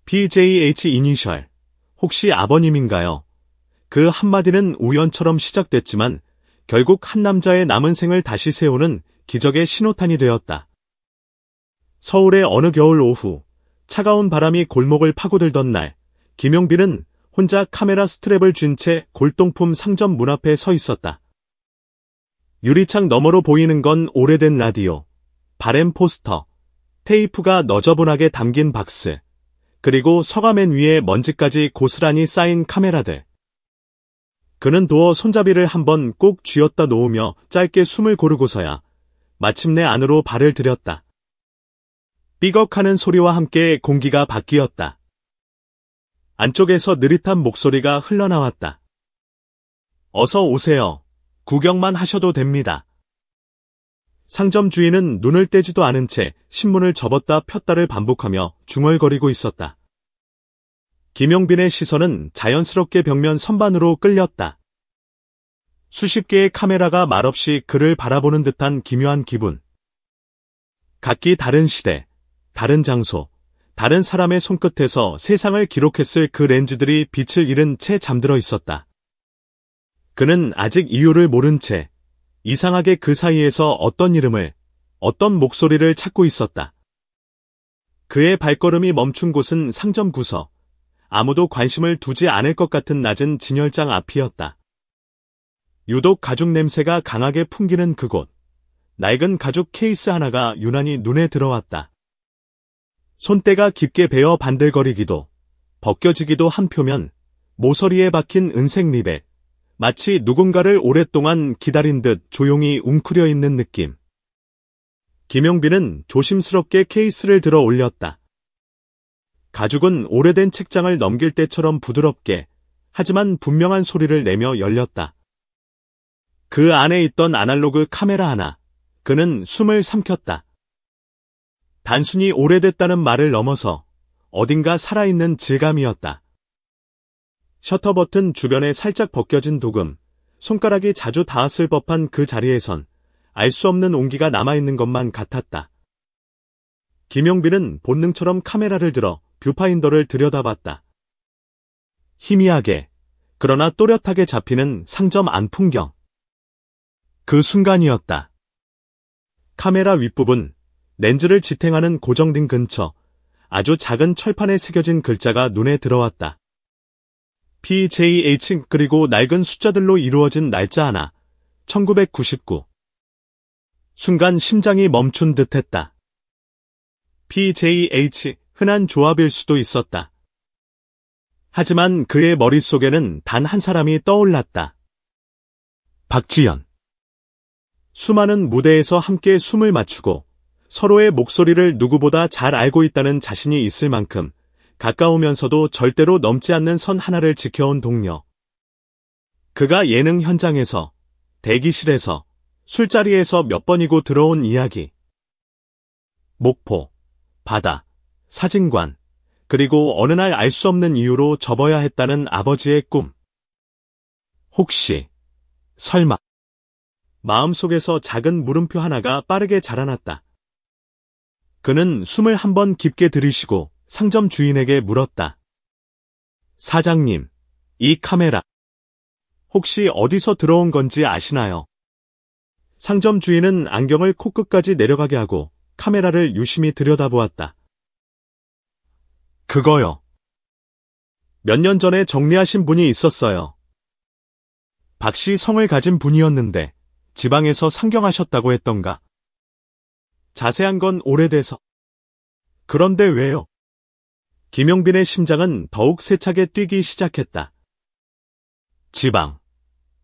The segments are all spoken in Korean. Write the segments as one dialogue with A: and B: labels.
A: PJH 이니셜. 혹시 아버님인가요? 그 한마디는 우연처럼 시작됐지만 결국 한 남자의 남은 생을 다시 세우는 기적의 신호탄이 되었다. 서울의 어느 겨울 오후, 차가운 바람이 골목을 파고들던 날, 김용빈은 혼자 카메라 스트랩을 쥔 채 골동품 상점 문 앞에 서 있었다. 유리창 너머로 보이는 건 오래된 라디오, 바램 포스터, 테이프가 너저분하게 담긴 박스, 그리고 서가맨 위에 먼지까지 고스란히 쌓인 카메라들. 그는 도어 손잡이를 한번 꼭 쥐었다 놓으며 짧게 숨을 고르고서야 마침내 안으로 발을 들였다. 삐걱하는 소리와 함께 공기가 바뀌었다. 안쪽에서 느릿한 목소리가 흘러나왔다. 어서 오세요. 구경만 하셔도 됩니다. 상점 주인은 눈을 떼지도 않은 채 신문을 접었다 폈다를 반복하며 중얼거리고 있었다. 김용빈의 시선은 자연스럽게 벽면 선반으로 끌렸다. 수십 개의 카메라가 말없이 그를 바라보는 듯한 기묘한 기분. 각기 다른 시대, 다른 장소, 다른 사람의 손끝에서 세상을 기록했을 그 렌즈들이 빛을 잃은 채 잠들어 있었다. 그는 아직 이유를 모른 채 이상하게 그 사이에서 어떤 이름을, 어떤 목소리를 찾고 있었다. 그의 발걸음이 멈춘 곳은 상점 구석, 아무도 관심을 두지 않을 것 같은 낮은 진열장 앞이었다. 유독 가죽 냄새가 강하게 풍기는 그곳, 낡은 가죽 케이스 하나가 유난히 눈에 들어왔다. 손때가 깊게 베어 반들거리기도, 벗겨지기도 한 표면, 모서리에 박힌 은색 리벳, 마치 누군가를 오랫동안 기다린 듯 조용히 웅크려 있는 느낌. 김용빈은 조심스럽게 케이스를 들어 올렸다. 가죽은 오래된 책장을 넘길 때처럼 부드럽게, 하지만 분명한 소리를 내며 열렸다. 그 안에 있던 아날로그 카메라 하나, 그는 숨을 삼켰다. 단순히 오래됐다는 말을 넘어서 어딘가 살아있는 질감이었다. 셔터 버튼 주변에 살짝 벗겨진 도금, 손가락이 자주 닿았을 법한 그 자리에선 알 수 없는 온기가 남아있는 것만 같았다. 김용빈은 본능처럼 카메라를 들어 뷰파인더를 들여다봤다. 희미하게, 그러나 또렷하게 잡히는 상점 안 풍경. 그 순간이었다. 카메라 윗부분, 렌즈를 지탱하는 고정등 근처, 아주 작은 철판에 새겨진 글자가 눈에 들어왔다. PJH 그리고 낡은 숫자들로 이루어진 날짜 하나, 1999. 순간 심장이 멈춘 듯했다. PJH, 흔한 조합일 수도 있었다. 하지만 그의 머릿속에는 단 한 사람이 떠올랐다. 박지연. 수많은 무대에서 함께 숨을 맞추고 서로의 목소리를 누구보다 잘 알고 있다는 자신이 있을 만큼 가까우면서도 절대로 넘지 않는 선 하나를 지켜온 동료. 그가 예능 현장에서, 대기실에서, 술자리에서 몇 번이고 들어온 이야기. 목포, 바다, 사진관, 그리고 어느 날 알 수 없는 이유로 접어야 했다는 아버지의 꿈. 혹시, 설마. 마음속에서 작은 물음표 하나가 빠르게 자라났다. 그는 숨을 한 번 깊게 들이쉬고 상점 주인에게 물었다. 사장님, 이 카메라 혹시 어디서 들어온 건지 아시나요? 상점 주인은 안경을 코끝까지 내려가게 하고 카메라를 유심히 들여다보았다. 그거요. 몇 년 전에 정리하신 분이 있었어요. 박씨 성을 가진 분이었는데 지방에서 상경하셨다고 했던가. 자세한 건 오래돼서. 그런데 왜요? 김용빈의 심장은 더욱 세차게 뛰기 시작했다. 지방,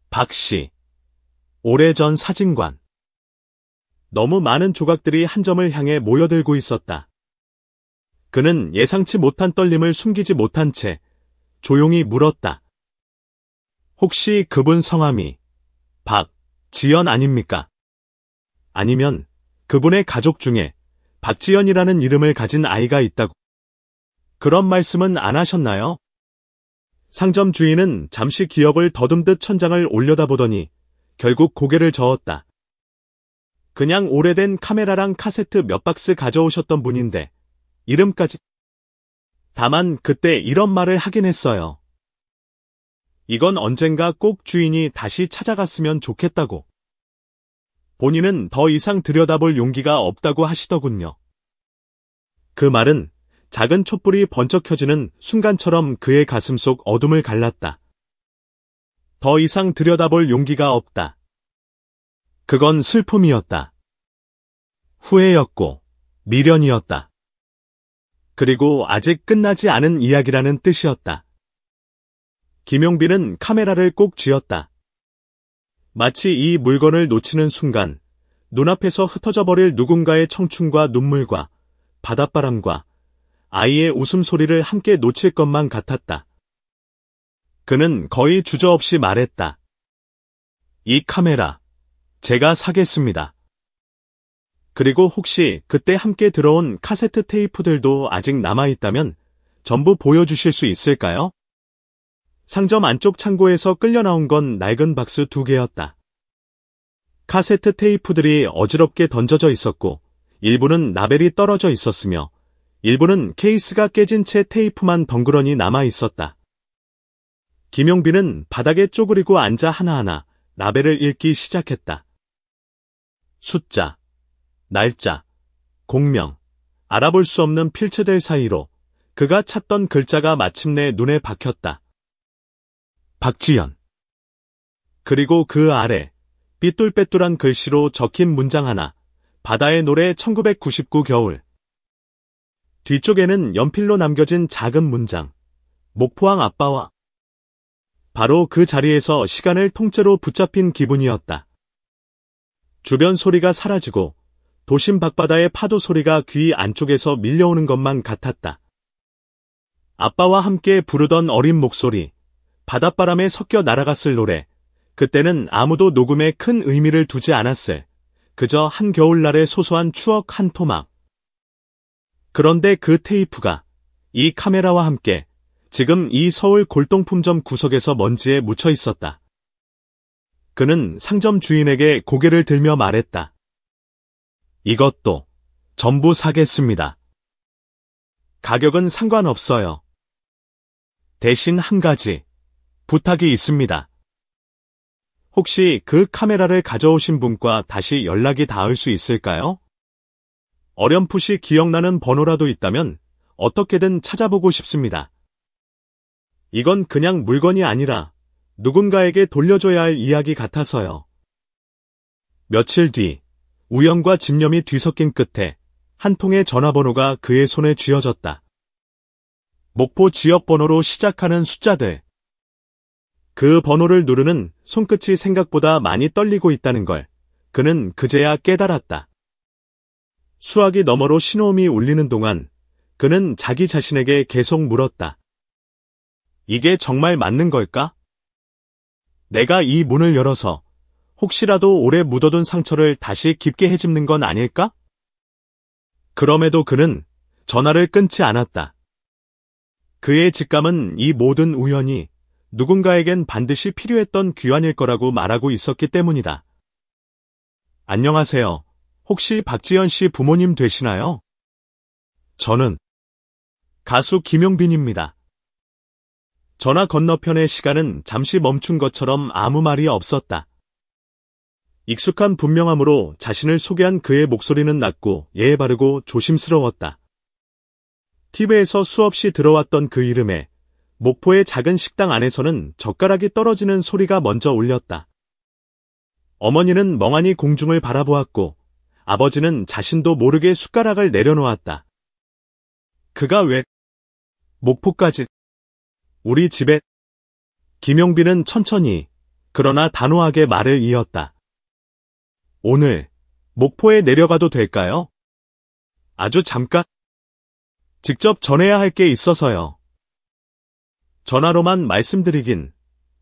A: 박씨, 오래전 사진관. 너무 많은 조각들이 한 점을 향해 모여들고 있었다. 그는 예상치 못한 떨림을 숨기지 못한 채 조용히 물었다. 혹시 그분 성함이 박지연 아닙니까? 아니면 그분의 가족 중에 박지연이라는 이름을 가진 아이가 있다고. 그런 말씀은 안 하셨나요? 상점 주인은 잠시 기억을 더듬듯 천장을 올려다보더니 결국 고개를 저었다. 그냥 오래된 카메라랑 카세트 몇 박스 가져오셨던 분인데 이름까지. 다만 그때 이런 말을 하긴 했어요. 이건 언젠가 꼭 주인이 다시 찾아갔으면 좋겠다고. 본인은 더 이상 들여다볼 용기가 없다고 하시더군요. 그 말은 작은 촛불이 번쩍 켜지는 순간처럼 그의 가슴속 어둠을 갈랐다. 더 이상 들여다볼 용기가 없다. 그건 슬픔이었다. 후회였고 미련이었다. 그리고 아직 끝나지 않은 이야기라는 뜻이었다. 김용빈은 카메라를 꼭 쥐었다. 마치 이 물건을 놓치는 순간 눈앞에서 흩어져 버릴 누군가의 청춘과 눈물과 바닷바람과 아이의 웃음소리를 함께 놓칠 것만 같았다. 그는 거의 주저없이 말했다. 이 카메라, 제가 사겠습니다. 그리고 혹시 그때 함께 들어온 카세트 테이프들도 아직 남아있다면 전부 보여주실 수 있을까요? 상점 안쪽 창고에서 끌려 나온 건 낡은 박스 2개였다. 카세트 테이프들이 어지럽게 던져져 있었고 일부는 라벨이 떨어져 있었으며 일부는 케이스가 깨진 채 테이프만 덩그러니 남아 있었다. 김용빈은 바닥에 쪼그리고 앉아 하나하나 라벨을 읽기 시작했다. 숫자, 날짜, 공명, 알아볼 수 없는 필체들 사이로 그가 찾던 글자가 마침내 눈에 박혔다. 박지연. 그리고 그 아래 삐뚤빼뚤한 글씨로 적힌 문장 하나. 바다의 노래 1999 겨울. 뒤쪽에는 연필로 남겨진 작은 문장. 목포항 아빠와. 바로 그 자리에서 시간을 통째로 붙잡힌 기분이었다. 주변 소리가 사라지고 도심 밖바다의 파도 소리가 귀 안쪽에서 밀려오는 것만 같았다. 아빠와 함께 부르던 어린 목소리, 바닷바람에 섞여 날아갔을 노래, 그때는 아무도 녹음에 큰 의미를 두지 않았을, 그저 한겨울날의 소소한 추억 한 토막. 그런데 그 테이프가 이 카메라와 함께 지금 이 서울 골동품점 구석에서 먼지에 묻혀 있었다. 그는 상점 주인에게 고개를 들며 말했다. 이것도 전부 사겠습니다. 가격은 상관없어요. 대신 한 가지 부탁이 있습니다. 혹시 그 카메라를 가져오신 분과 다시 연락이 닿을 수 있을까요? 어렴풋이 기억나는 번호라도 있다면 어떻게든 찾아보고 싶습니다. 이건 그냥 물건이 아니라 누군가에게 돌려줘야 할 이야기 같아서요. 며칠 뒤 우연과 집념이 뒤섞인 끝에 한 통의 전화번호가 그의 손에 쥐어졌다. 목포 지역번호로 시작하는 숫자들. 그 번호를 누르는 손끝이 생각보다 많이 떨리고 있다는 걸 그는 그제야 깨달았다. 수화기 너머로 신호음이 울리는 동안 그는 자기 자신에게 계속 물었다. 이게 정말 맞는 걸까? 내가 이 문을 열어서 혹시라도 오래 묻어둔 상처를 다시 깊게 헤집는 건 아닐까? 그럼에도 그는 전화를 끊지 않았다. 그의 직감은 이 모든 우연이 누군가에겐 반드시 필요했던 귀환일 거라고 말하고 있었기 때문이다. 안녕하세요. 혹시 박지연 씨 부모님 되시나요? 저는 가수 김용빈입니다. 전화 건너편의 시간은 잠시 멈춘 것처럼 아무 말이 없었다. 익숙한 분명함으로 자신을 소개한 그의 목소리는 낮고 예의 바르고 조심스러웠다. TV에서 수없이 들어왔던 그 이름에 목포의 작은 식당 안에서는 젓가락이 떨어지는 소리가 먼저 울렸다. 어머니는 멍하니 공중을 바라보았고 아버지는 자신도 모르게 숟가락을 내려놓았다. 그가 왜 목포까지 우리 집에 김용빈은 천천히 그러나 단호하게 말을 이었다. 오늘 목포에 내려가도 될까요? 아주 잠깐. 직접 전해야 할 게 있어서요. 전화로만 말씀드리긴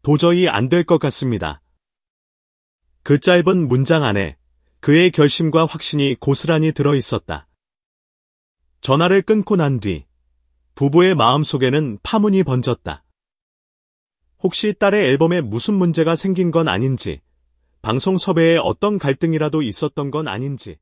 A: 도저히 안 될 것 같습니다. 그 짧은 문장 안에 그의 결심과 확신이 고스란히 들어 있었다. 전화를 끊고 난 뒤 부부의 마음속에는 파문이 번졌다. 혹시 딸의 앨범에 무슨 문제가 생긴 건 아닌지, 방송 섭외에 어떤 갈등이라도 있었던 건 아닌지.